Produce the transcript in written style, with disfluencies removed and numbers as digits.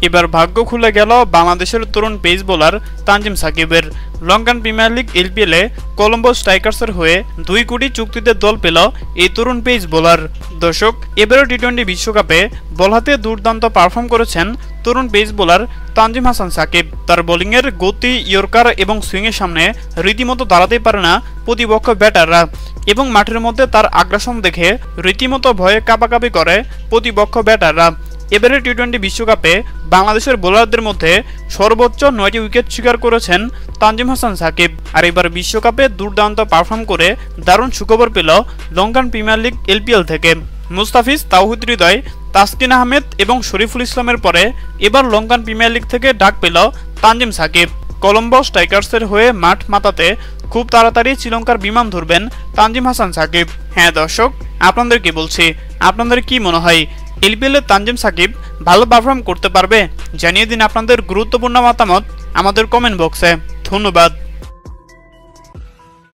এবার ভাগ্য খুলে গেল বাংলাদেশের তরুণ পেস বোলার তানজিম সাকিবের। লঙ্কান প্রিমিয়ার লিগ এলপিএলে কলম্বো স্ট্রাইকার্সের হয়ে 2 কোটি চুক্তিতে দল পেল এই তরুণ পেস বোলার। দর্শক, এবারও টি-20 বিশ্বকাপে বল হাতে দুর্দান্ত পারফর্ম করেছেন তরুণ পেস বোলার তানজিম হাসান সাকিব। তার বোলিংয়ের গতি, ইয়র্কার এবং সুইংয়ের সামনে রীতিমতো দাঁড়াতে পারে না প্রতিপক্ষ ব্যাটাররা, এবং মাঠের মধ্যে তার আগ্রাসন দেখে রীতিমতো ভয়ে কাঁপাকাঁপি করে প্রতিপক্ষ ব্যাটাররা। এবারে টি-20 বিশ্বকাপে বাংলাদেশের বোলারদের মধ্যে সর্বোচ্চ 9টি উইকেট শিকার করেছেন তানজিম হাসান সাকিব। আর এবার বিশ্বকাপে দুর্দান্ত পারফর্ম করে দারুণ সুখবর পেল লঙ্কান প্রিমিয়ার লিগ এলপিএল থেকে। মুস্তাফিজ, তাওহিদ হৃদয়, তাসকিন আহমেদ এবং শরীফুল ইসলামের পরে এবার লঙ্কান প্রিমিয়ার লিগ থেকে ডাক পেল তানজিম সাকিব। কলম্বো স্ট্রাইকার্সের হয়ে মাঠ মাতাতে খুব তাড়াতাড়ি শ্রীলঙ্কার বিমান ধরবেন তানজিম হাসান সাকিব। হ্যাঁ দর্শক, আপনাদের কি বলছি, আপনাদের কি মনে হয় এলপিএলে তানজিম সাকিব ভালো পারফর্ম করতে পারবে? জানিয়ে দিন আপনাদের গুরুত্বপূর্ণ মতামত আমাদের কমেন্ট বক্সে। ধন্যবাদ।